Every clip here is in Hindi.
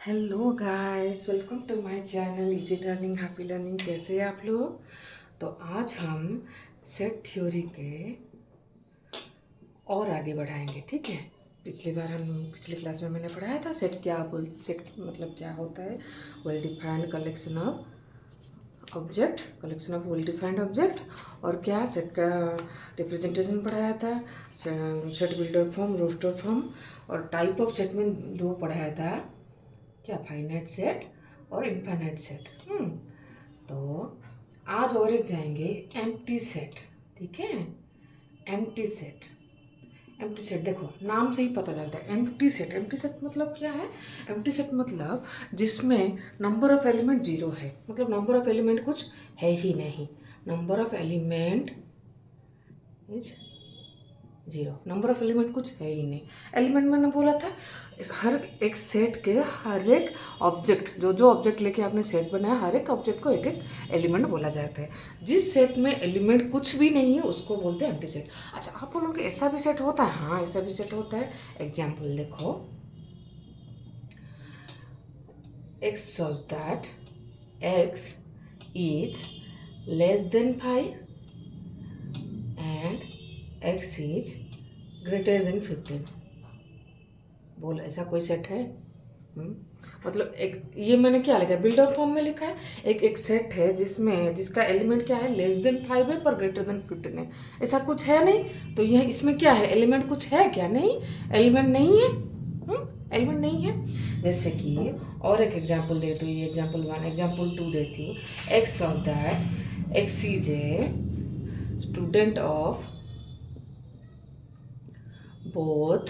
Hello guys, welcome to my channel easy learning happy learning. कैसे हैं आप लोग? तो आज हम सेट थ्योरी के और आगे बढ़ाएंगे, ठीक है। पिछली क्लास में मैंने पढ़ाया था सेट मतलब क्या होता है। Well defined collection of well defined object. और क्या सेट का रिप्रेजेंटेशन पढ़ाया था, set builder form, roster form. और टाइप ऑफ सेट में दो पढ़ाया था, क्या, फाइनाइट सेट और इनफाइनाइट सेट। तो आज और एक जाएंगे एम्प्टी सेट, ठीक है। एम्प्टी सेट, एम्प्टी सेट देखो नाम से ही पता चलता है। एम्प्टी सेट मतलब क्या है? एम्प्टी सेट मतलब जिसमें नंबर ऑफ एलिमेंट जीरो है, मतलब नंबर ऑफ एलिमेंट कुछ है ही नहीं। Number of element is zero, number of element कुछ है ही नहीं। एलिमेंट मैंने बोला था हर एक सेट के हर एक ऑब्जेक्ट, जो जो ऑब्जेक्ट लेके आपने सेट बनाया, हर एक ऑब्जेक्ट को एक एक एलिमेंट बोला जाता है। जिस सेट में एलिमेंट कुछ भी नहीं है उसको बोलते हैं एम्प्टी सेट। अच्छा, आप बोलोगे ऐसा भी सेट होता है? हाँ, ऐसा भी सेट होता है। एग्जाम्पल देखो, x shows that x is less than 5 and x is greater than 15। बोल, ऐसा कोई सेट है? मतलब एक ये मैंने क्या लिखा है, बिल्डर फॉर्म में लिखा है। एक सेट है जिसका एलिमेंट क्या है, लेस देन 5 है पर ग्रेटर देन 15 है। ऐसा कुछ है नहीं। तो यह इसमें क्या है, एलिमेंट कुछ है क्या? नहीं, एलिमेंट नहीं है। एलिमेंट नहीं है। जैसे कि और एक एग्जाम्पल देती हूँ, ये एग्जाम्पल 1, एग्जाम्पल 2 देती हूँ। X says that x is a student of both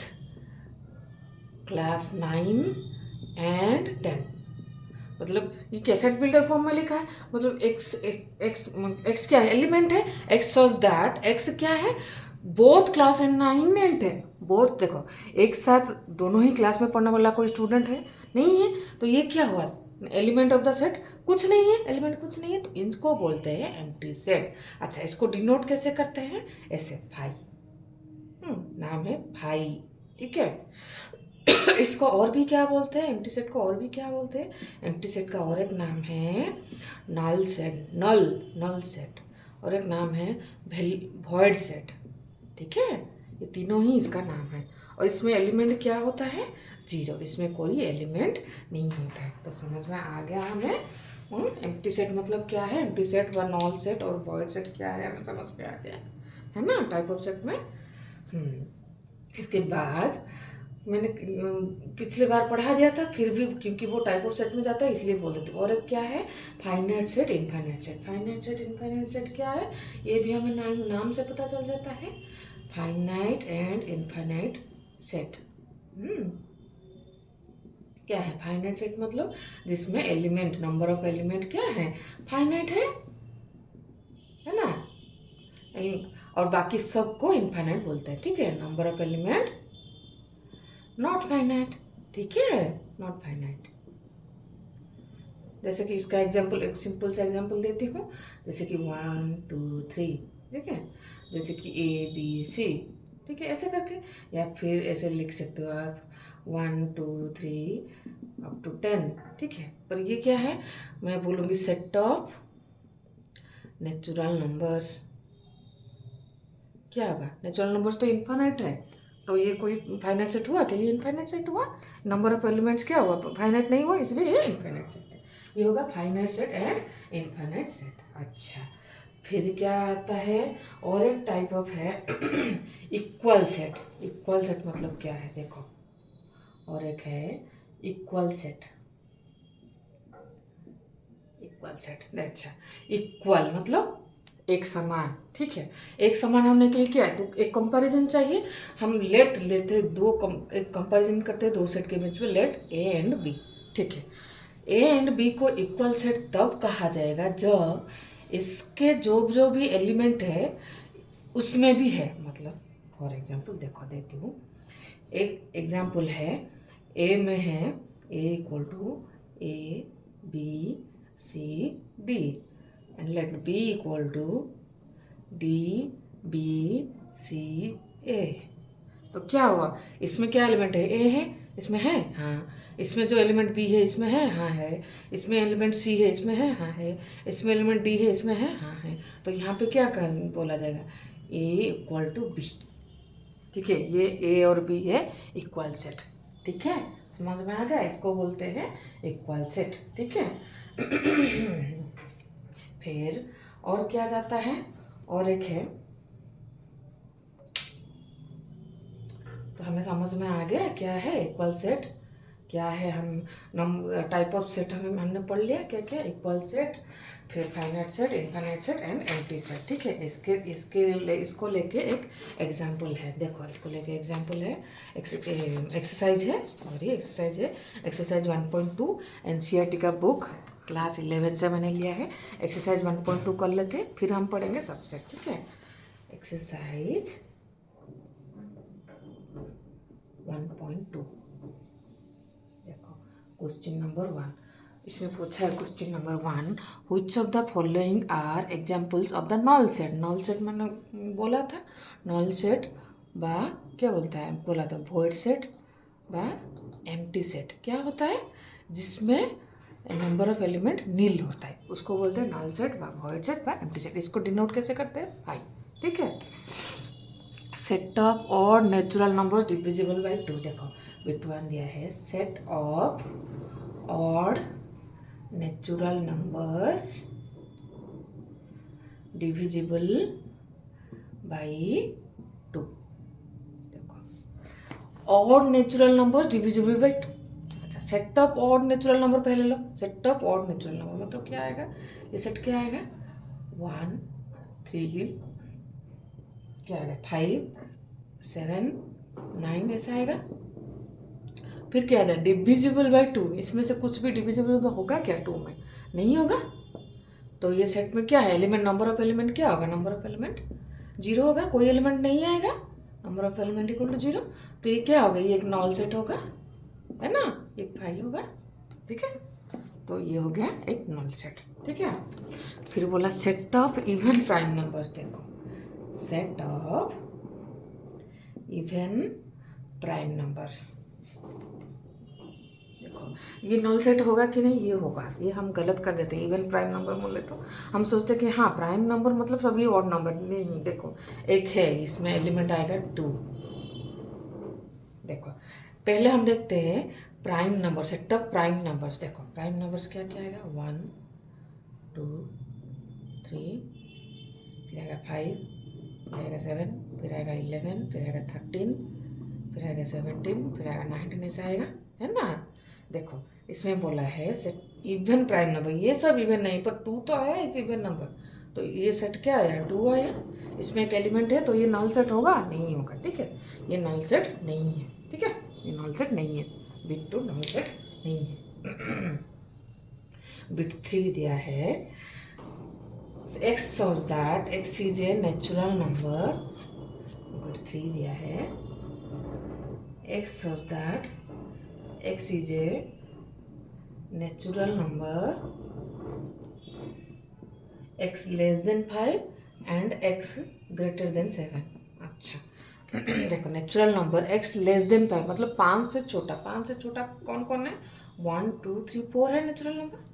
class 9 and 10। मतलब ये कैसेट बिल्डर फॉर्म में लिखा है। मतलब एक्स एक्स एक्स क्या है, एलिमेंट है। एक्स सॉज दैट एक्स क्या है, both class and 9 and 10। Both देखो, एक साथ दोनों ही क्लास में पढ़ने वाला कोई स्टूडेंट है नहीं है। तो ये क्या हुआ, एलिमेंट ऑफ द सेट कुछ नहीं है, एलिमेंट कुछ नहीं है। तो इसको बोलते हैं एम्प्टी सेट। अच्छा, इसको डिनोट कैसे करते हैं? ऐसे भाई, नाम है भाई, ठीक है। इसको और भी क्या बोलते हैं, एम्प्टी सेट को और भी क्या बोलते हैं? एम्प्टी सेट का और एक नाम है नल सेट, नल सेट। और एक नाम है वॉइड सेट, ठीक है। ये तीनों ही इसका नाम है। और इसमें एलिमेंट क्या होता है? जीरो। इसमें कोई एलिमेंट नहीं होता है। तो समझ में आ गया हमें एम्प्टी सेट मतलब क्या है। एम्प्टी सेट व नल सेट और वॉइड सेट क्या है, हमें समझ में आ गया है ना, टाइप ऑफ सेट में। इसके बाद मैंने पिछली बार पढ़ा दिया था, फिर भी क्योंकि वो टाइप ऑफ सेट में जाता है इसलिए बोल देते। और एक क्या है, finite set, infinite set. Finite set, infinite set क्या है, ये भी हमें नाम से पता चल जाता है। फाइनाइट एंड इनफाइनाइट सेट क्या है? फाइनाइट सेट मतलब जिसमें एलिमेंट, नंबर ऑफ एलिमेंट क्या है, फाइनाइट है ना। और बाकी सबको इनफाइनाइट बोलते हैं, ठीक है। Number of element not finite, ठीक है, नॉट फाइनाइट। जैसे कि इसका एग्जाम्पल, एक सिंपल सा एग्जाम्पल देती हूँ। जैसे कि 1 2 3, ठीक है। जैसे कि ABC, ठीक है, ऐसे करके। या फिर ऐसे लिख सकते हो आप 1 2 3 अप टू 10, ठीक है। पर ये क्या है, मैं बोलूँगी सेट ऑफ नेचुरल नंबर्स। क्या होगा, नेचुरल नंबर्स तो इनफाइनाइट है। तो ये कोई फाइनाइट सेट हुआ क्या? ये इनफाइनाइट सेट हुआ। नंबर ऑफ एलिमेंट्स क्या हुआ, फाइनाइट नहीं हुआ, इसलिए ये इनफाइनाइट सेट है। ये होगा finite set and infinite set. अच्छा, फिर क्या आता है, और एक टाइप ऑफ है इक्वल सेट। इक्वल सेट मतलब क्या है देखो, और एक है इक्वल सेट। इक्वल सेट, अच्छा, इक्वल मतलब एक समान, ठीक है। एक समान हमने के लिए क्या है, तो एक कंपैरिजन चाहिए। हम लेट लेते एक कंपैरिजन करते हैं दो सेट के बीच में, लेट ए एंड बी, ठीक है। ए एंड बी को इक्वल सेट तब कहा जाएगा जब इसके जो जो भी एलिमेंट है उसमें भी है। मतलब फॉर एग्जाम्पल देखो देती हूँ, एक एग्जाम्पल है, ए में है A = A B C D and let B = DBCA। तो क्या हुआ, इसमें क्या एलिमेंट है, ए है, इसमें है, हाँ। इसमें जो एलिमेंट बी है इसमें है, हाँ है। इसमें एलिमेंट सी है इसमें है, हाँ है। इसमें एलिमेंट डी है इसमें है, हाँ है। तो यहाँ पे क्या बोला जाएगा, ए इक्वल टू बी। ठीक है, ये ए और बी है इक्वल सेट। ठीक है, समझ में आ गया, इसको बोलते हैं इक्वल सेट। ठीक है। फिर और क्या जाता है, और एक है, तो हमें समझ में आ गया क्या है इक्वल सेट, क्या है। हम टाइप ऑफ सेट हमने पढ़ लिया क्या क्या, इक्वल सेट, फिर finite set, infinite set and empty set. ठीक है, इसको लेके एक एग्जांपल है। देखो इसको लेके एग्जांपल है, एक्सरसाइज है, सॉरी एक्सरसाइज है, एक्सरसाइज 1.2 एनसीईआरटी का बुक क्लास 11 से मैंने लिया है। एक्सरसाइज 1.2 कर लेते, फिर हम पढ़ेंगे सबसेट। ठीक है, एक्सरसाइज 1.2 देखो, क्वेश्चन नंबर 1 इसमें पूछा है। Question number 1, which of the following are examples of the null set. Null set मैंने बोला था, नल सेट बा क्या बोलता है, बोला था वॉइड सेट बा एम्प्टी सेट। क्या होता है, जिसमें नंबर ऑफ एलिमेंट नील होता है, उसको बोलते हैं नल सेट बा वॉइड सेट बा एम्प्टी सेट। इसको डिनोट कैसे करते हैं, भाई। ठीक है, सेट ऑफ और नेचुरल नंबर्स डिविजिबल बाई 2। देखो बिट 1 दिया है, सेट ऑफ और नेचुरल नंबर्स डिविजिबल बाई 2। देखो और नेचुरल नंबर्स डिविजिबल बाई 2। अच्छा, सेट ऑफ और नेचुरल नंबर पहले लो। सेट ऑफ और नेचुरल नंबर मतलब क्या आएगा, ये सेट क्या आएगा, 1 3 क्या आएगा, 5 7 9 ऐसा आएगा। फिर क्या है, डिविजिबल बाई 2, इसमें से कुछ भी डिविजिबल होगा क्या 2 में, नहीं होगा। तो ये सेट में क्या है, एलिमेंट, नंबर ऑफ एलिमेंट क्या होगा, नंबर ऑफ एलिमेंट 0 होगा, कोई एलिमेंट नहीं आएगा, number of element equal to 0। तो ये क्या होगा, ये एक नॉल सेट होगा, है ना, एक 5 होगा। ठीक है, तो ये हो गया एक नॉल सेट। ठीक है, फिर बोला set of even prime numbers. देखो set of even prime number, देखो ये नल सेट होगा कि नहीं, ये होगा। ये हम गलत कर देते हैं, इवन प्राइम नंबर बोले तो हम सोचते हैं कि हाँ प्राइम नंबर मतलब सभी ऑड नंबर, नहीं। देखो एक है, इसमें एलिमेंट आएगा 2। देखो पहले हम देखते हैं prime number, set of prime numbers. देखो प्राइम नंबर्स क्या क्या आएगा, 1 2 3, फिर आएगा 5, फिर आएगा 7, फिर आएगा 11, फिर आएगा 13, फिर आएगा 17, फिर आएगा 19 ऐसा आएगा, है ना। देखो इसमें बोला है सेट इवन प्राइम नंबर, ये सब इवन नहीं, पर 2 तो आया एक इवन नंबर, तो ये सेट क्या आया, 2 आया। इसमें एक एलिमेंट है, तो ये नल सेट होगा, नहीं होगा। ठीक है, ये नल सेट नहीं है। ठीक है, ये नल सेट नहीं है, बिट 2 नल सेट नहीं है। बिट 3 दिया है, x shows that x is a natural number। Bit 3 दिया है, x shows that x is a natural number, x less than 5 and x greater than 7। अच्छा देखो natural number x less than 5 मतलब 5 से छोटा, 5 से छोटा कौन कौन है, 1 2 3 4 है natural number.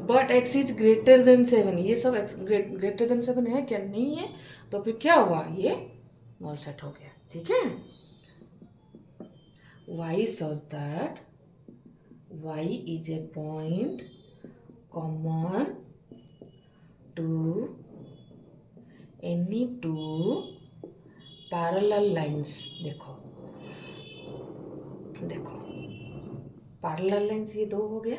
But x is greater than 7, ये सब x ग्रेटर देन 7 है क्या, नहीं है। तो फिर क्या हुआ, ये नॉल सेट हो गया। ठीक है, y shows that y is a point common to any two parallel lines। देखो देखो पैरेलल लाइन्स ये 2 हो गया,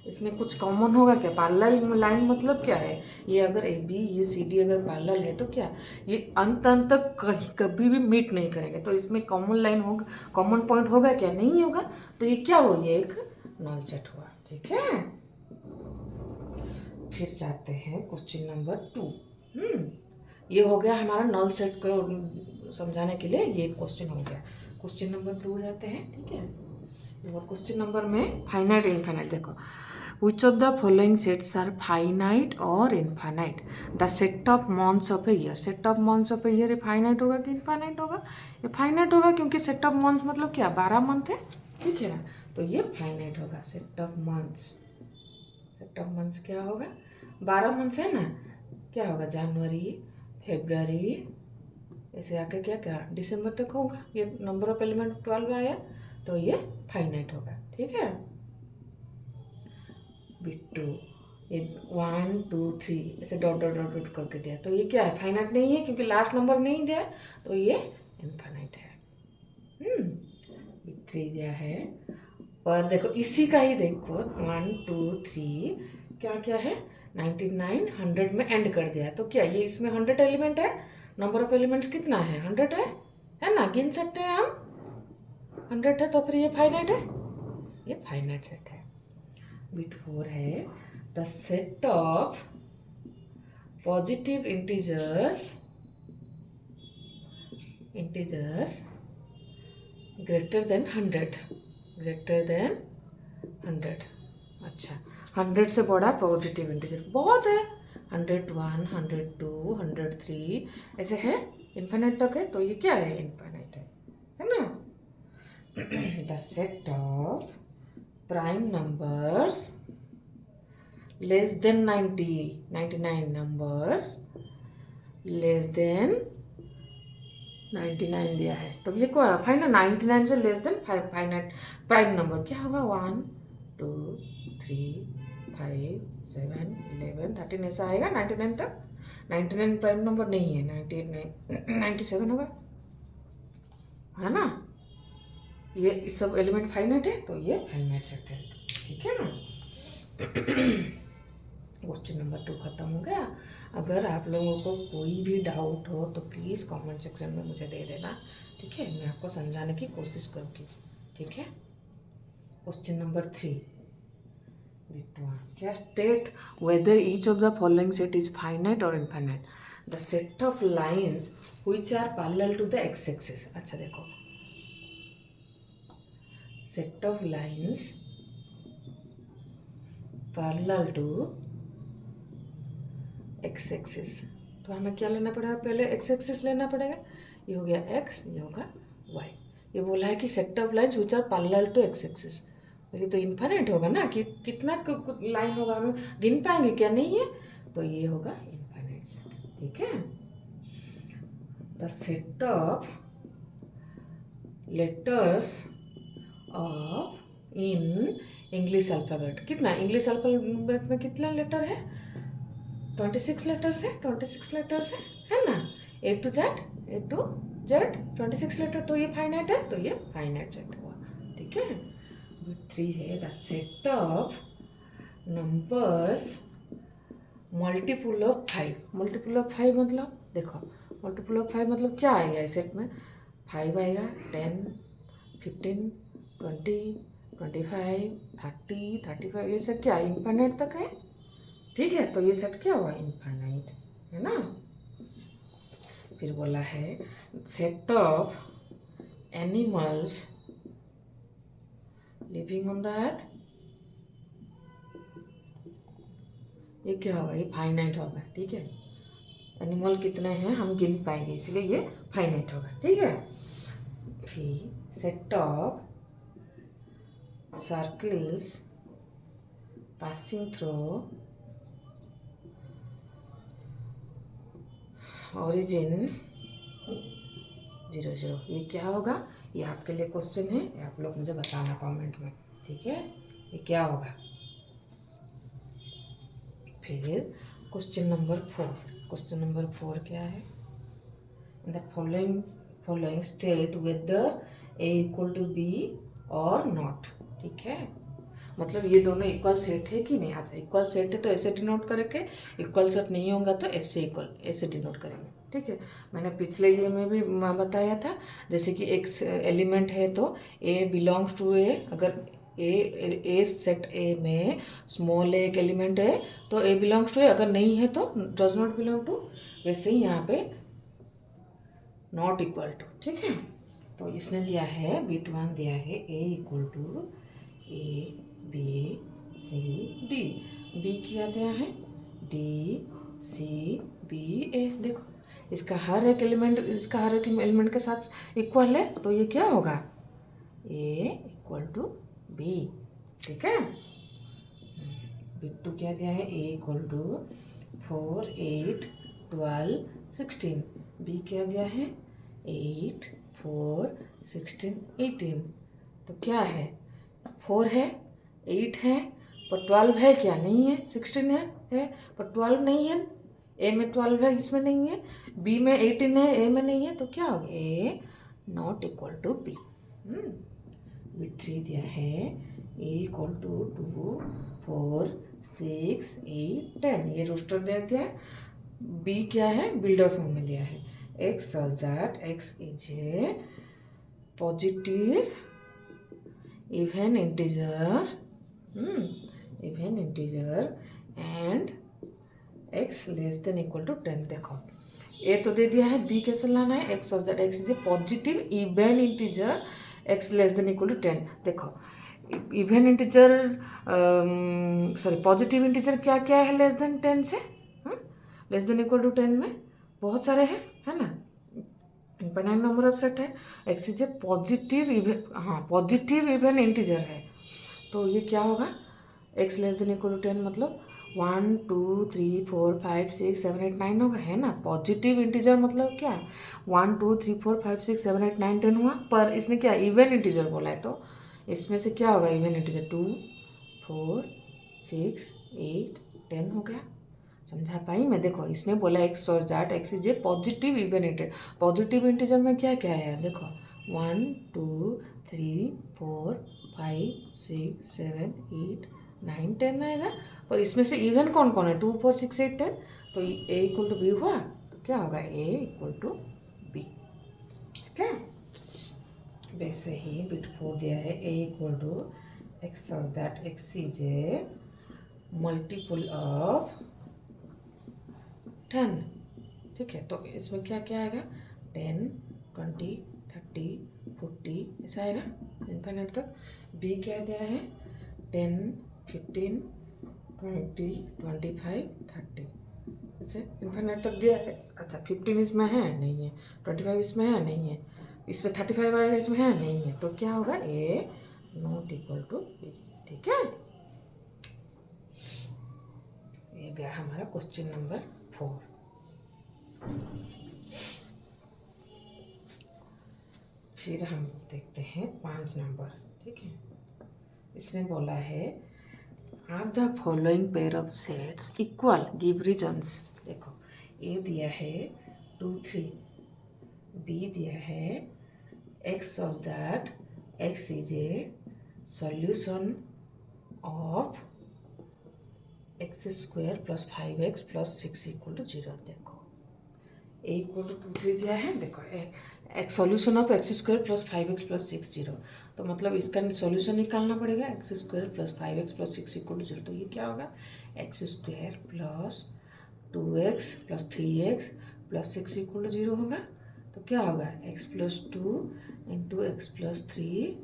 इसमें कुछ कॉमन होगा क्या, पैरेलल लाइन मतलब क्या है, ये अगर ए बी ये सी डी अगर पैरेलल है तो क्या ये अंत तक कहीं कभी भी मीट नहीं करेंगे, तो इसमें कॉमन लाइन होगा, कॉमन पॉइंट होगा क्या, नहीं होगा। तो ये क्या हो, ये एक नल सेट हुआ। ठीक है, फिर जाते हैं क्वेश्चन नंबर 2। ये हो गया हमारा नल सेट को समझाने के लिए ये क्वेश्चन हो गया। क्वेश्चन नंबर 2 जाते हैं। ठीक है, क्वेश्चन नंबर में फाइनाइट इनफाइनाइट। देखो which of the following sets are finite or infinite, the set of months of a year। set of months of a year ये फाइनाइट होगा कि इनफाइनाइट होगा, ये फाइनाइट होगा क्योंकि set of months मतलब क्या 12 मंथ है। ठीक है ना, तो ये फाइनाइट होगा। Set of months, set of months क्या होगा, 12 मंथ्स है ना, क्या होगा, जनवरी, फेब्रवरी, ऐसे आके क्या क्या दिसंबर तक होगा। ये नंबर ऑफ एलिमेंट 12 आया, तो ये फाइनाइट होगा। ठीक है, बिट्टू, ये 1 2 3 ऐसे डॉट डॉट डॉट डॉट करके दिया, तो ये क्या है, फाइनाइट नहीं है, क्योंकि लास्ट नंबर नहीं दिया, तो ये इनफाइनाइट है। 3 दिया है, और देखो इसी का ही देखो 1 2 3 क्या क्या है, 99 100 में एंड कर दिया, तो क्या ये इसमें 100 एलिमेंट है, नंबर ऑफ एलिमेंट्स कितना है, 100 है ना, गिन सकते हैं हम, 100 है, तो फिर ये फाइनाइट है, ये फाइनाइट सेट है। बिट 4 है, the set of positive integers greater than 100, greater than 100। अच्छा, 100 से बड़ा पॉजिटिव इंटीजर बहुत है, 101 102 103 ऐसे है, इन्फिनिट तक है, तो ये क्या है, इन्फिनिट है ना। The set of prime numbers less than 99 numbers less than 99 दिया है, तो ये क्या है ना, 99 से less than finite prime number क्या होगा, 1 2 3 5 7 11 13 ऐसा आएगा 99 तक। 99 प्राइम नंबर नहीं है, 98 97 होगा, है ना। ये इस सब एलिमेंट फाइनाइट है, तो ये फाइनाइट सेट है। ठीक है ना। क्वेश्चन नंबर 2 खत्म हो गया। अगर आप लोगों को कोई भी डाउट हो तो प्लीज़ कमेंट सेक्शन में मुझे दे देना, ठीक है, मैं आपको समझाने की कोशिश करूँगी। ठीक है, क्वेश्चन नंबर 3 क्या, state whether each of the following set is finite और infinite, the set of lines which are parallel to the X axis. अच्छा देखो, set of lines parallel to x axis, तो हमें क्या लेना पड़ेगा, पहले एक्स एक्सिस लेना पड़ेगा, ये हो गया एक्स, ये होगा वाई। ये बोला है कि set of lines which are parallel to x axis, ये तो इनफाइनाइट होगा ना, कि कितना लाइन होगा, हमें गिन पाएंगे क्या, नहीं है, तो ये होगा इनफाइनाइट सेट। ठीक है, the set of letters of in English alphabet, कितना, इंग्लिश अल्फ़ाबेट में कितना लेटर है, 26 लेटर्स है, 26 लेटर्स है ना, A to Z 26 लेटर, तो ये फाइनाइट है, तो ये फाइनाइट सेट हुआ। ठीक है, 3 है, the set of numbers multiple of 5। Multiple of 5 मतलब देखो, मल्टीपुल ऑफ 5 मतलब क्या आएगा इस सेट में, 5 आएगा, 10 15 20 25 30 35, ये सब क्या इनफाइनाइट तक है। ठीक है, तो ये सेट क्या हुआ, इनफाइनाइट, है ना। फिर बोला है set of animals living on the earth, ये क्या होगा, ये फाइनाइट होगा। ठीक है, एनिमल कितने हैं हम गिन पाएंगे, इसलिए ये फाइनाइट होगा। ठीक है, फिर set of circles passing through origin 0 0, ये क्या होगा, ये आपके लिए क्वेश्चन है, ये आप लोग मुझे बताना कमेंट में। ठीक है, ये क्या होगा। फिर क्वेश्चन नंबर 4, क्वेश्चन नंबर 4 क्या है, the following state whether A equal to B और नॉट। ठीक है, मतलब ये दोनों इक्वल सेट है कि नहीं। अच्छा, इक्वल सेट है तो ऐसे डिनोट करेंगे, इक्वल सेट नहीं होगा तो ऐसे ऐसे डिनोट करेंगे। ठीक है, मैंने पिछले ये में भी बताया था, जैसे कि एक एलिमेंट है तो ए बिलोंग्स टू ए, अगर ए सेट ए में स्मॉल एक एलिमेंट है तो ए बिलोंग्स टू ए, अगर नहीं है तो डज नॉट बिलोंग टू। वैसे ही यहाँ पे नॉट इक्वल टू। ठीक है, तो इसने दिया है बिट 1 दिया है A equal to A B C D, B क्या दिया है, डी सी बी ए। देखो इसका हर एक एलिमेंट के साथ इक्वल है, तो ये क्या होगा, ए इक्वल टू बी। ठीक है, बिट्टू क्या दिया है, ए इक्वल टू 4 8 12 16। बी क्या दिया है, 8 4 16 18। तो क्या है, 4 है, 8 है, पर 12 है क्या, नहीं है। 16 है पर 12 नहीं है। ए में 12 है, इसमें नहीं है। बी में 18 है, ए में नहीं है। तो क्या हो गया, A not equal to B. Bit 3 दिया है, ए इक्वल टू 2 4 6 8 10। ये रोस्टर दे दिया है। बी क्या है, बिल्डर फॉर्म में दिया है, x such that x is a positive even integer, even integer and x less than equal to 10। देखो ए तो दे दिया है, बी कैसे लाना है, x such that x is a positive even integer x less than equal to 10। देखो even integer, sorry positive integer क्या क्या है लेस देन 10 से, लेस देन इक्वल टू 10 में बहुत सारे हैं, है ना। इनफाइनाइट नंबर ऑफ सेट है। X is a positive even, हाँ पॉजिटिव इवन इंटीजर है। तो ये क्या होगा, x less than equal to 10 मतलब 1 2 3 4 5 6 7 8 9 होगा, है ना। पॉजिटिव इंटीजर मतलब क्या, 1 2 3 4 5 6 7 8 9 10 हुआ, पर इसने क्या इवन इंटीजर बोला है, तो इसमें से क्या होगा, इवन इंटीजर 2 4 6 8 10 हो गया। समझा पाई मैं। देखो इसने बोला x such that x is a positive even integer. Positive integer में क्या क्या है, देखो 1 2 3 4 5 6 7 8 9 10 आएगा, पर इसमें से इवन कौन कौन है, 2 4 6 8 10। तो ए इक्वल टू बी हुआ, तो क्या होगा, ए इक्वल टू बी। ठीक है, वैसे ही बिट 4 दिया है, A equal to x such that x is a multiple of 10। ठीक है, तो इसमें क्या क्या आएगा, 10 20 30 40 ऐसा आएगा इनफाइनाइट तक। बी क्या दिया है, 10 15 20 25 30 ऐसे इनफाइनाइट तक दिया है। अच्छा 15 इसमें है नहीं है, 25 इसमें है नहीं है, इसमें 35 आएगा, इसमें है नहीं है। तो क्या होगा, ए नॉट इक्वल टू बी। ठीक है, ये गया हमारा क्वेश्चन नंबर 4। फिर हम देखते हैं 5 नंबर। ठीक है, इसने बोला है are the following pair of sets equal, give reasons. देखो ए दिया है 2 3, बी दिया है x such that x is a solution of x square plus 5x plus 6 equal to 0। देखो ए इक्वल टू 2 3 दिया है, देखो एक solution of x square plus 5x plus 6 0। तो मतलब इसका सॉल्यूशन निकालना पड़ेगा, x square plus 5x plus 6 equal to 0। तो ये क्या होगा, x square plus 2x plus 3x plus 6 equal to 0 होगा। तो क्या होगा, x plus 2 into x plus 3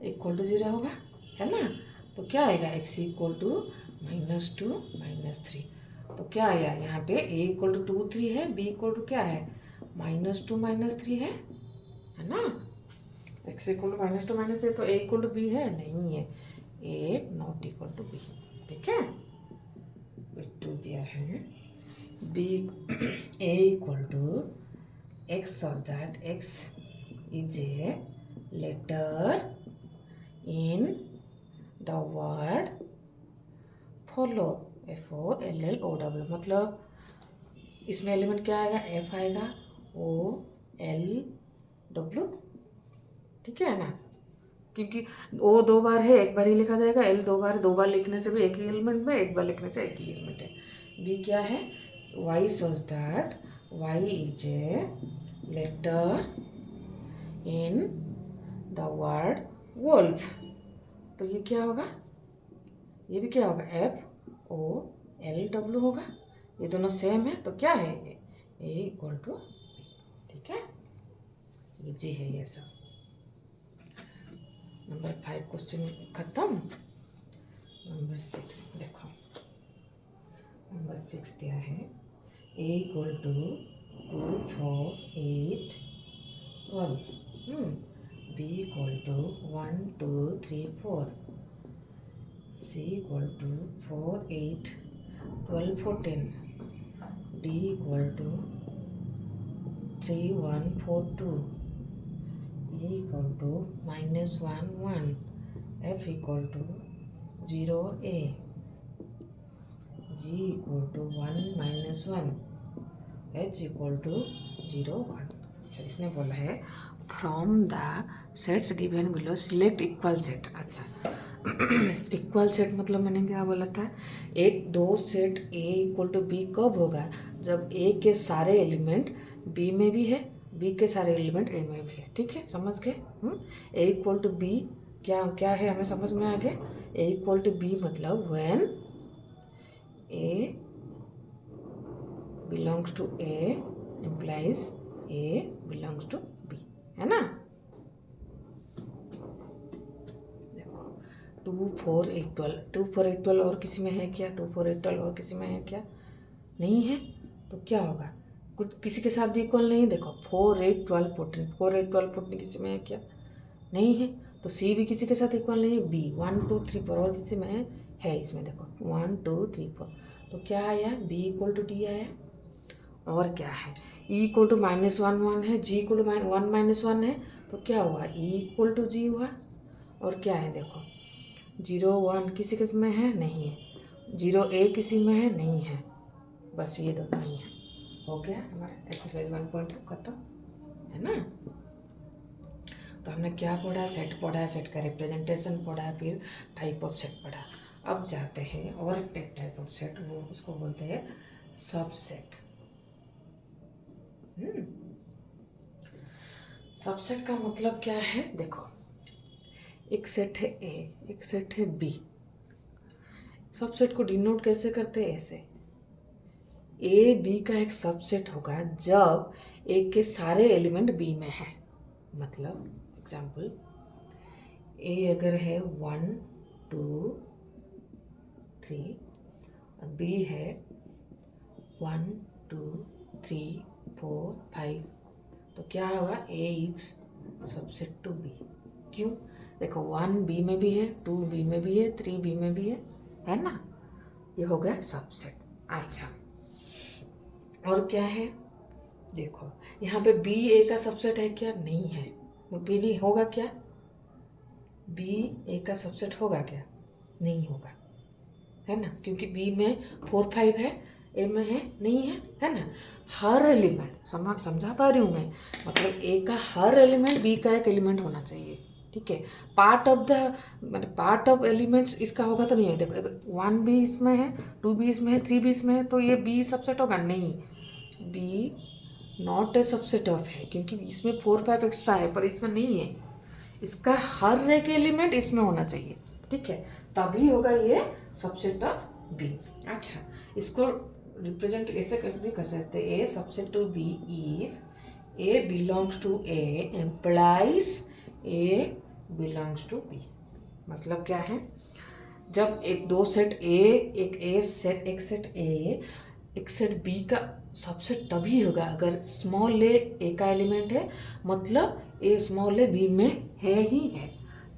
equal to 0 होगा, है ना। तो क्या आएगा, एक्स इक्वल टू -2 -3। तो क्या आया यहाँ पे, ए इक्वल टू 2 3 है, बी इक्वल टू क्या है -2 -3 है ना। एक्स इक्वल टू -2 -3, तो ए इक्वल टू बी है नहीं है, A not equal to B. ठीक है, बिट्टू दिया है B A equal to x such that x is a letter in the word follow, FOLLOW। मतलब इसमें एलिमेंट क्या आएगा, F आएगा, OLW। ठीक है ना, क्योंकि O 2 बार है, एक बार ही लिखा जाएगा, L 2 बार लिखने से भी एक ही एलिमेंट में, एक बार लिखने से एक ही एलिमेंट है। B क्या है, Y shows that Y is a letter in the word wolf। तो ये क्या होगा, ये भी क्या होगा, FOLW होगा। ये दोनों सेम है, तो क्या है, ए इक्वल टू बी। ठीक है, इजी है ये सब। नंबर 5 क्वेश्चन खत्म। नंबर 6 देखो, नंबर 6 दिया है, A equal to 2 4 8 12। B equal to 1 2 3 4, C equal to 4 8 12 14, D equal to 3 1 4 2, E equal to minus 1 1, F equal to 0 A, G equal to 1 minus 1, H equal to 0 1. अच्छा, इसने बोला है from the sets given below select equal set. अच्छा, इक्वल सेट मतलब मैंने क्या बोला था, एक दो सेट ए इक्वल टू बी कब होगा, जब ए के सारे एलिमेंट बी में भी है, बी के सारे एलिमेंट ए में भी है। ठीक है, समझ गए। ए इक्वल टू बी क्या क्या है, हमें समझ में आ गया। ए इक्वल टू बी मतलब when A belongs to A implies A belongs to B, है ना। देखो 2 4 8 12, 2 4 8 12 और किसी में है क्या, 2 4 8 12 और किसी में है क्या, नहीं है। तो क्या होगा, कुछ किसी के साथ भी इक्वल नहीं। देखो 4 8 12 14, 4 8 12 14 किसी में है क्या, नहीं है। तो सी भी किसी के साथ इक्वल नहीं है। बी 1 2 3 4 और किसी में है इसमें देखो 1 2 3 4। तो क्या आया, बी इक्वल टू डी आया। और क्या है, ई इक्वल टू माइनस 1 1 है, जी इक्वल टू 1 माइनस 1 है। तो क्या हुआ, ई इक्वल टू जी हुआ। और क्या है, देखो 0 1 किसी किस में है, नहीं है। 0 ए किसी में है, नहीं है। बस ये दोनों नहीं है। हो गया हमारा एक्सरसाइज 1.2 खत्म, है ना। तो हमने क्या पढ़ा, सेट पढ़ा, सेट का रिप्रेजेंटेशन पढ़ा, फिर टाइप ऑफ सेट पढ़ा। अब जाते हैं और एक टाइप ऑफ सेट, वो उसको बोलते हैं सबसेट। सबसेट का मतलब क्या है, देखो एक सेट है ए, एक सेट है बी। सबसेट को डिनोट कैसे करते हैं, ऐसे ए बी का एक सबसेट होगा जब ए के सारे एलिमेंट बी में है। मतलब एग्जाम्पल, ए अगर है 1 2 3 और बी है 1 2 3 4 5, तो क्या होगा, ए इज सबसेट टू बी। क्यों, देखो 1 बी में भी है, 2 बी में भी है, 3 बी में भी है ना। ये हो गया सबसेट। अच्छा, और क्या है, देखो यहाँ पे बी ए का सबसेट है क्या, नहीं है। बी नहीं होगा क्या, बी ए का सबसेट होगा क्या, नहीं होगा, है ना, क्योंकि बी में 4 5 है, ए में है नहीं है ना। हर एलिमेंट समझा पा रही हूँ मैं, मतलब ए का हर एलिमेंट बी का एक एलिमेंट होना चाहिए। ठीक है, पार्ट ऑफ द मतलब पार्ट ऑफ एलिमेंट्स इसका होगा तो नहीं है। देखो 1 भी इसमें है, 2 भी इसमें है, 3 भी इसमें है, तो ये बी सबसेट होगा नहीं। B not A subset of है, क्योंकि इसमें 4 5 एक्स्ट्रा है पर इसमें नहीं है। इसका हर एक एलिमेंट इसमें होना चाहिए। ठीक है, तभी होगा ये सबसेट ऑफ बी। अच्छा, इसको रिप्रेजेंट ऐसे भी कर सकते हैं, A subset to B if A belongs to A implies A belongs to B. मतलब क्या है, जब एक दो सेट ए, एक सेट ए एक सेट बी का सबसेट तभी होगा अगर स्मॉल ए का एलिमेंट है, मतलब ए स्मॉल ए बी में है ही है,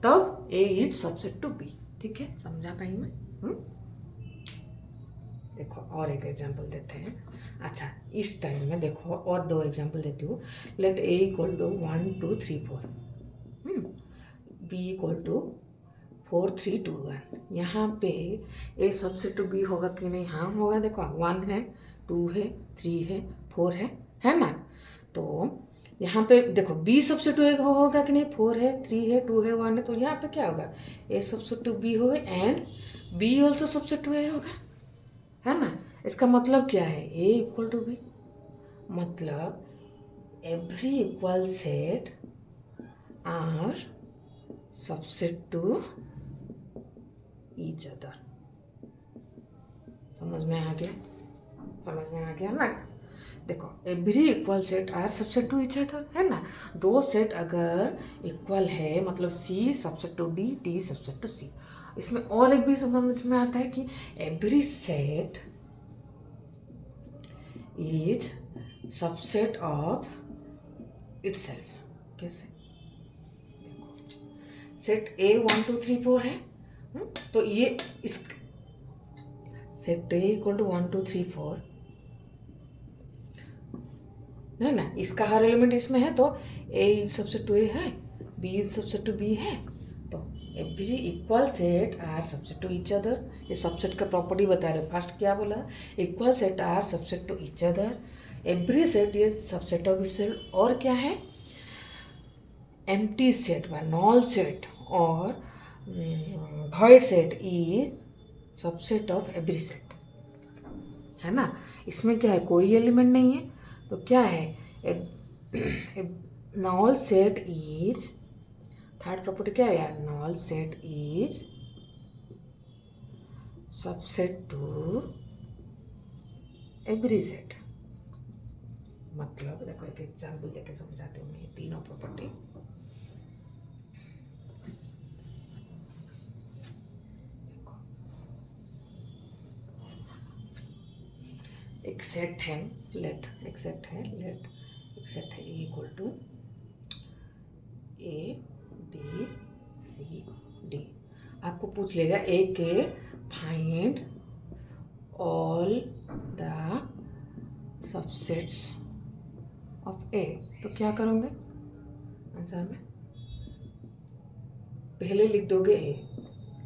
तब ए इज सबसेट टू बी। ठीक है, समझा पाई मैं। देखो और एक एग्जांपल देते हैं। अच्छा, इस टाइम में देखो और दो एग्जांपल देती हूँ। Let A equal to 1 2 3 4, B equal to 4 3 2 1। यहाँ पे ए सबसे टू बी होगा कि नहीं, हाँ होगा। देखो 1 है, 2 है, 3 है, 4 है ना। तो यहाँ पे देखो बी सबसे टू होगा कि नहीं, 4 है, 3 है, 2 है, 1 है। तो यहाँ पे क्या होगा, ए सबसे टू बी होगा and B also subset to A होगा, है ना। इसका मतलब क्या है, ए इक्वल टू बी, मतलब every equal set are subset to each other. समझ में आ गया, समझ में आ गया ना। देखो every equal set are subset to each other, है ना। दो सेट अगर इक्वल है मतलब C subset to D, D subset to C. इसमें और एक भी समझ में आता है कि every set is subset of itself. कैसे, सेट ए 1 2 3 4 है। तो ये इस सेट ए इक्वल टू 1 2 3 4 है ना, इसका हर एलिमेंट इसमें है, तो A is subset to A है, B is subset to B है, तो every equal set are subset to each other. ये सबसेट का प्रॉपर्टी बता रहे हो। फर्स्ट क्या बोला, equal set are subset to each other, every set is subset of itself, और क्या है, एम्प्टी सेट व नॉल सेट और void set is subset of every set, है ना। इसमें क्या है, कोई एलिमेंट नहीं है, तो क्या है, null set is, third property क्या है यार, null set is subset to every set. मतलब देखो एक एग्जाम्पल देके समझाती हूँ मैं ये तीनों प्रॉपर्टी। एक सेट है लेट, एक सेट है A equal to A B C D. आपको पूछ लेगा ए के find all the subsets of A, तो क्या करोगे आंसर में, पहले लिख दोगे ए।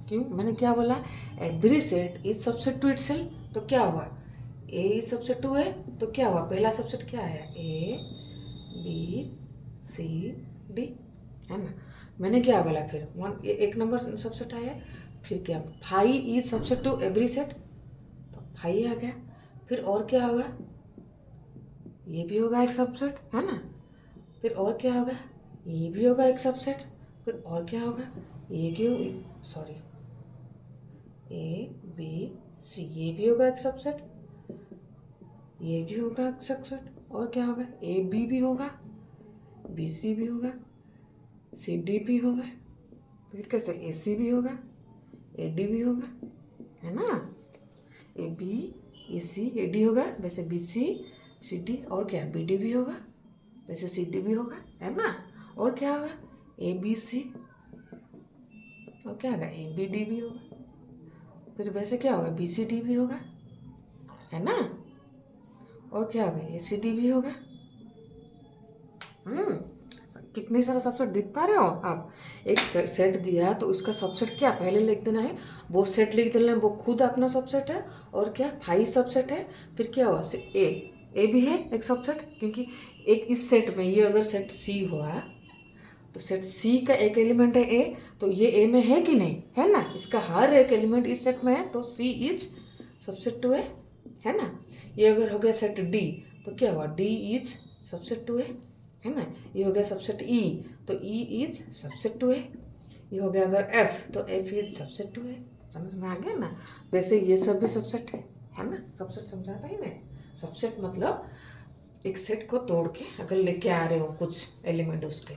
क्यों, मैंने क्या बोला, every set is subset to itself, तो क्या हुआ, ए इज सबसेट टू है, तो क्या हुआ, पहला सबसेट क्या आया, ए बी सी डी, है ना। मैंने क्या बोला फिर, एक नंबर सबसेट आया, फिर क्या, five is subset to every set, तो फाइव आ गया, फिर और क्या होगा, ये भी होगा एक सबसेट, है ना, फिर और क्या होगा, ये भी होगा एक सबसेट, फिर और क्या होगा, ये क्यों, सॉरी, ए बी सी, ये भी होगा एक सबसेट, ये भी होगा एक सबसेट, और क्या होगा, ए बी भी होगा, बी सी भी होगा, सी डी भी होगा, फिर कैसे, ए सी भी होगा, ए डी भी होगा, है ना, A B A C A D होगा, वैसे बी सी डी, और क्या, बी डी भी होगा, वैसे सी डी भी होगा, है ना, और क्या होगा, ए बी सी, और क्या होगा, ए बी डी भी होगा, फिर वैसे क्या होगा, बी सी डी भी होगा, है ना, और क्या होगा, ए सी डी भी होगा। कितने सारा सबसेट दिख पा रहे हो आप, एक सेट दिया तो उसका सबसेट क्या पहले लिख देना है, वो सेट लिख देना है, वो खुद अपना सबसेट है, और क्या फाइव सबसेट है, फिर क्या हुआ, ए भी है एक सबसेट, क्योंकि एक इस सेट में, ये अगर सेट सी हुआ तो सेट सी का एक एलिमेंट है ए, तो ये ए में है कि नहीं, है ना, इसका हर एक एलिमेंट इस सेट में है, तो सी इज सबसेट टू ए, है ना। ये अगर हो गया सेट डी, तो क्या हुआ, D is subset to A, है ना। ये हो गया सबसेट ई, तो ई इज सबसेट टू ए। ये हो गया अगर एफ, तो एफ इज सबसेट टू ए। समझ में आ गया ना, वैसे ये सब भी सबसेट है ना, सबसेट समझा पाई मैं। सबसेट मतलब एक सेट को तोड़ के अगर लेके आ रहे हो कुछ एलिमेंट उसके,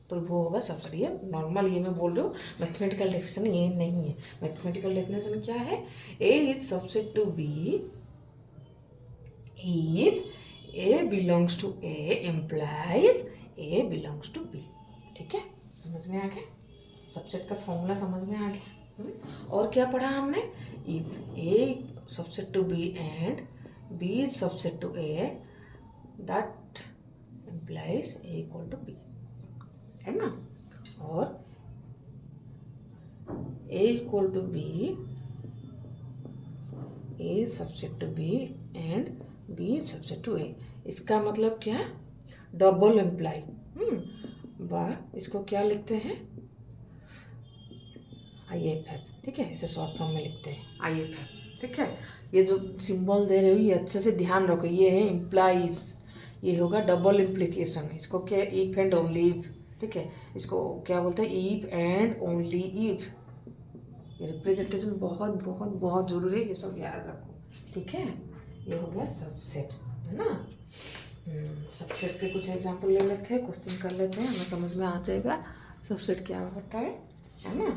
तो वो होगा सबसेट। ये नॉर्मल, ये मैं बोल रही हूँ, मैथमेटिकल डेफिनेशन ये नहीं है। मैथमेटिकल डेफिनेशन क्या है, A is subset to B if A belongs to A implies A belongs to B। ठीक है, समझ में आ गया, सबसेट का फॉर्मूला समझ में आ गया। और क्या पढ़ा हमने, if A subset to B and B is subset to A, that implies A equal to B, है ना। और A equal to B A subset to B and B subset to A, इसका मतलब क्या, डबल एम्प्लाई। इसको क्या लिखते हैं, आई एफ एफ, ठीक है, इसे शॉर्ट फॉर्म में लिखते हैं आई एफ एफ, ठीक है। ये जो सिंबल दे रहे हो ये अच्छे से ध्यान रखो, ये है इम्प्लाइज, ये होगा डबल इम्प्लीकेशन, इसको क्या, इफ एंड ओनली इफ, ठीक है, इसको क्या बोलते हैं, इफ एंड ओनली इफ। ये रिप्रेजेंटेशन बहुत बहुत बहुत जरूरी है, ये सब याद रखो, ठीक है। ये हो गया सबसेट, है ना। सबसेट के कुछ एग्जांपल ले लेते हैं, क्वेश्चन कर लेते हैं, हमें समझ में आ जाएगा सबसेट क्या होता है ना।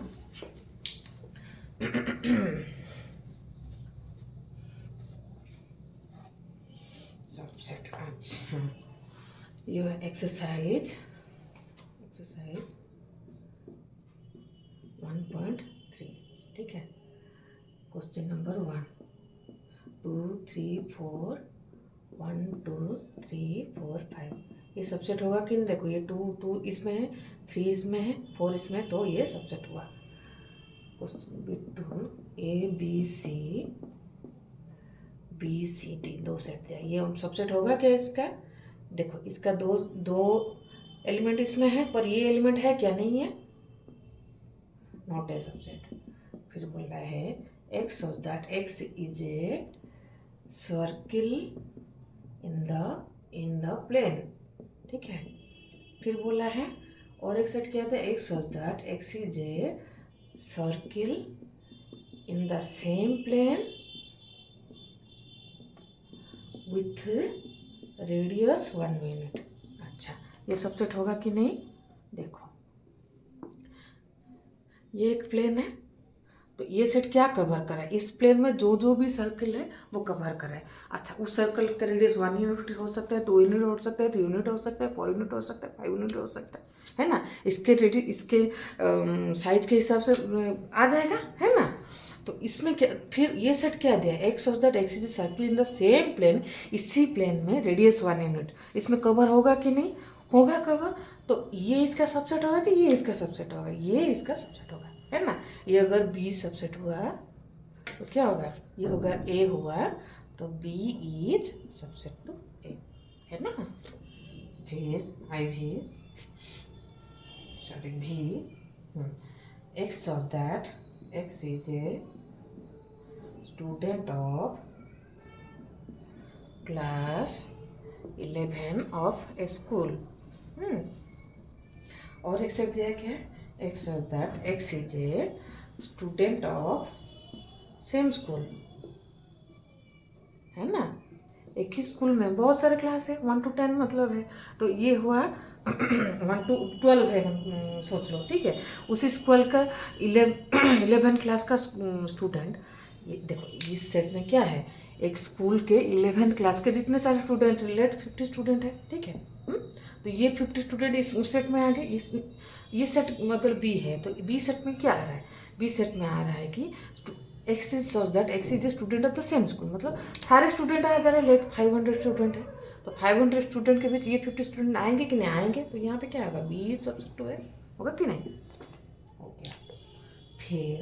सबसेट, अच्छा, ये एक्सरसाइज क्वेश्चन नंबर 1 2 3 4 1 2 3 4 5 ये सबसेट होगा कि नहीं? देखो ये 2 इसमें है, 3 इसमें है, 4 इसमें है, तो ये सबसेट हुआ। क्वेश्चन B2 ABCD 2 सेट दिया, ये सबसेट होगा क्या इसका? देखो इसका दो एलिमेंट इसमें है, पर ये एलिमेंट है क्या? नहीं है, नॉट ए सबसेट। फिर बोल रहा है x shows that x is a circle in the plane, ठीक है। फिर बोला है और एक सेट क्या था, x shows that x is a circle in the same plane with radius 1 unit. अच्छा, ये सबसेट होगा कि नहीं? देखो ये एक प्लेन है, तो ये सेट क्या कवर कर रहा है? इस प्लेन में जो भी सर्कल है वो कवर कर रहा है। अच्छा, उस सर्कल का रेडियस 1 यूनिट हो सकता है, 2 यूनिट हो सकता है, 3 यूनिट हो सकता है, 4 यूनिट हो सकता है, 5 यूनिट हो सकता है ना। इसके रेडियस इसके साइज के हिसाब से आ जाएगा, है ना। तो इसमें क्या, फिर ये सेट क्या दिया, x such that x is circle in the same plane, इसी प्लेन में रेडियस 1 यूनिट, इसमें कवर होगा कि नहीं? होगा कवर। तो ये इसका सबसेट होगा कि ये इसका सबसेट होगा? ये इसका सबसेट होगा, है ना। ये अगर बी सबसेट हुआ तो क्या होगा? ये होगा ए हुआ, तो B is subset to A, है ना। फिर आई भी सॉरी भी x such that x is a student of class 11 of A school. और एक सेट दिया क्या है, x says that x is a student of same school, है ना। एक ही स्कूल में बहुत सारे क्लास है, 1 to 10 मतलब है, तो ये हुआ 1 to 12 है, सोच लो, ठीक है। उसी स्कूल का 11 क्लास का स्टूडेंट, ये देखो इस सेट में क्या है, एक स्कूल के 11th क्लास के जितने सारे स्टूडेंट है, लेट 50 स्टूडेंट है, ठीक है। तो ये 50 स्टूडेंट इस सेट में आ गए। इस ये सेट मतलब बी है, तो बी सेट में क्या आ रहा है? बी सेट में आ रहा है कि x is such that x is a student of the same school, मतलब सारे स्टूडेंट आ जा रहे हैं, लेट 500 स्टूडेंट है, तो 500 स्टूडेंट के बीच ये 50 स्टूडेंट आएंगे कि नहीं आएंगे? तो यहाँ पे क्या होगा, बी इज सबसेट टू है, होगा कि नहीं? हो गया। फिर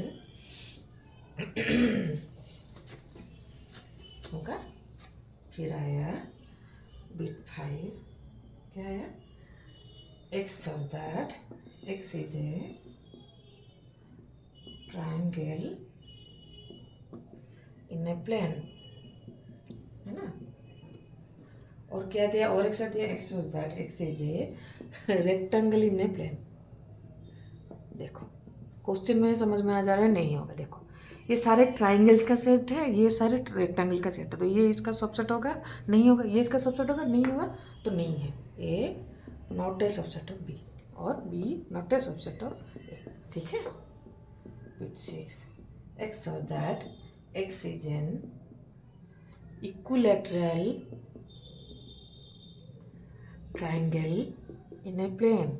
होगा, फिर आया बिट 5, क्या आया, x such that x is a triangle in a plane, है ना। और क्या दिया, और एक सेट दिया, x such that x is a rectangle in a plane। देखो क्वेश्चन में समझ में आ जा रहा है? नहीं होगा। देखो ये सारे ट्राइंगल्स का सेट है, ये सारे रेक्टेंगल का सेट है, तो ये इसका सबसेट होगा? नहीं होगा। ये इसका सबसेट होगा? नहीं होगा, तो नहीं है। A not A subset of B और B not A subset of A, ठीक है। Bit 6 X such that x is an equilateral triangle in a plane,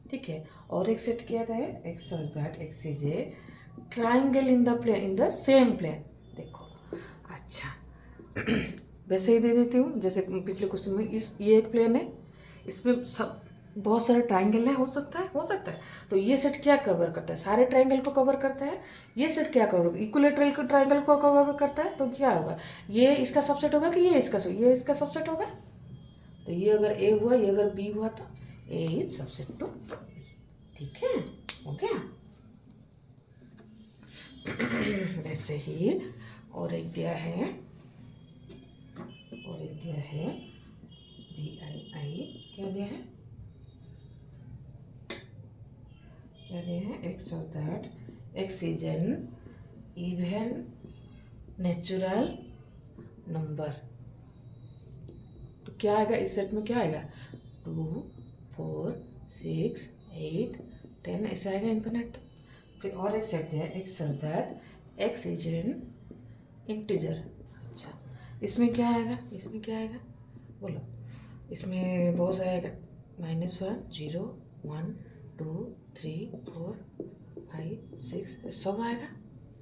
ठीक है। और एक सेट किया था X such that x is a triangle in the plane in the same plane. देखो अच्छा वैसे ही दे देती हूँ जैसे पिछले क्वेश्चन में। ये एक प्लेन है, इसमें सब बहुत सारे ट्राइंगल है, हो सकता है। तो ये सेट क्या कवर करता है? सारे ट्राइंगल को कवर करता है। ये सेट क्या कवर, इक्विलैटरल को ट्राइंगल को कवर करता है, तो क्या होगा, ये इसका सबसेट होगा कि ये इसका सबसेट होगा? तो ये अगर ए हुआ, ये अगर बी हुआ, तो ए इज सबसेट टू, ठीक है, हो गया। ऐसे ही और एक दिया है, बी आई क्या दिया है, x such that x is N even natural number. तो क्या आएगा इस सेट में? क्या आएगा, 2 4 6 8 10 ऐसे आएगा इन्फिनिट। फिर और एक सेट दिया है, x such that x is N integer. अच्छा इसमें क्या आएगा, बोलो। इसमें बहुत सारा आएगा, -1 0 1 2 3 4 5 6 सब आएगा।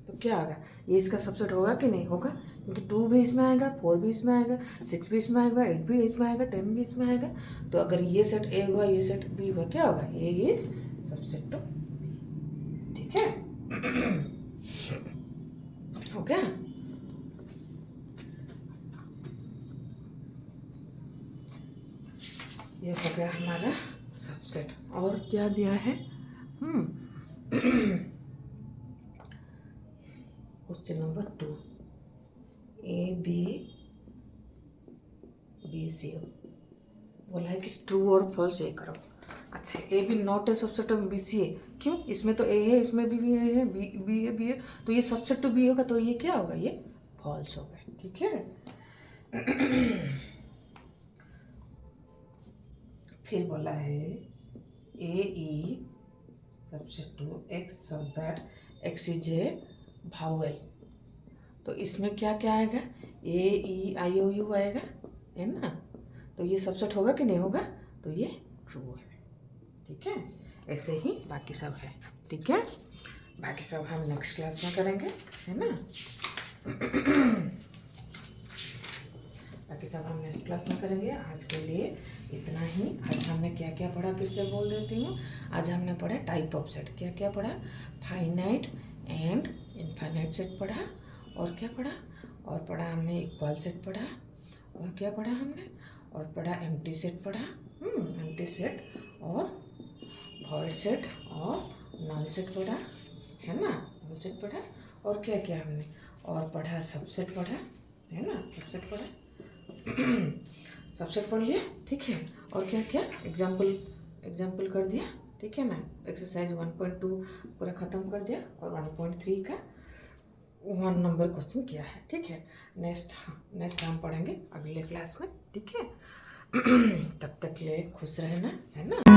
तो क्या होगा, ये इसका सबसेट होगा कि नहीं होगा, क्योंकि 2 भी इसमें आएगा, 4 भी इसमें आएगा, 6 भी इसमें आएगा, 8 भी इसमें आएगा, 10 भी इसमें आएगा। तो अगर ये सेट ए हुआ, ये सेट बी हुआ, क्या होगा, ए इज सबसेट टू बी। ठीक है, हो गया। ये हो गया हमारा सबसेट। और क्या दिया है, question number 2, A B B C बोला है कि ट्रू और फॉल्स ये करो। अच्छा, A B not A subset of B C A, क्यों, इसमें तो ए है, इसमें भी ए है, बी है, बी है, तो ये सबसेट टू बी होगा, तो ये क्या होगा, ये फॉल्स होगा। ठीक है, फिर बोला है A E subset to x such that x is a vowel. तो इसमें क्या क्या आएगा, ए ई आई ओ यू आएगा, है ना। तो ये सबसेट होगा कि नहीं होगा, तो ये ट्रू है। ठीक है, ऐसे ही बाकी सब है। ठीक है, बाकी सब हम नेक्स्ट क्लास में करेंगे, है ना। बाकी सब हम नेक्स्ट क्लास में करेंगे। आज के लिए इतना ही। आज हमने क्या क्या पढ़ा, फिर से बोल देती हूँ। आज हमने पढ़ा टाइप ऑफ सेट, क्या क्या पढ़ा, फाइनाइट एंड इनफाइनाइट सेट पढ़ा, और क्या पढ़ा, और पढ़ा हमने इक्वल सेट पढ़ा, और क्या पढ़ा हमने, और पढ़ा एम्प्टी सेट पढ़ा, एम्प्टी सेट और वॉइड सेट और नल सेट पढ़ा, है ना, नल सेट पढ़ा। और क्या क्या हमने, और पढ़ा सबसेट पढ़ा, है ना, सबसेट पढ़ा, सबसेट पढ़ लिया। ठीक है, और क्या क्या एग्जाम्पल कर दिया। ठीक है ना, एक्सरसाइज 1.2 पूरा ख़त्म कर दिया, और 1.3 का 1 नंबर क्वेश्चन किया है। ठीक है, नेक्स्ट हम पढ़ेंगे अगले क्लास में। ठीक है, तब तक ले खुश रहना, है ना।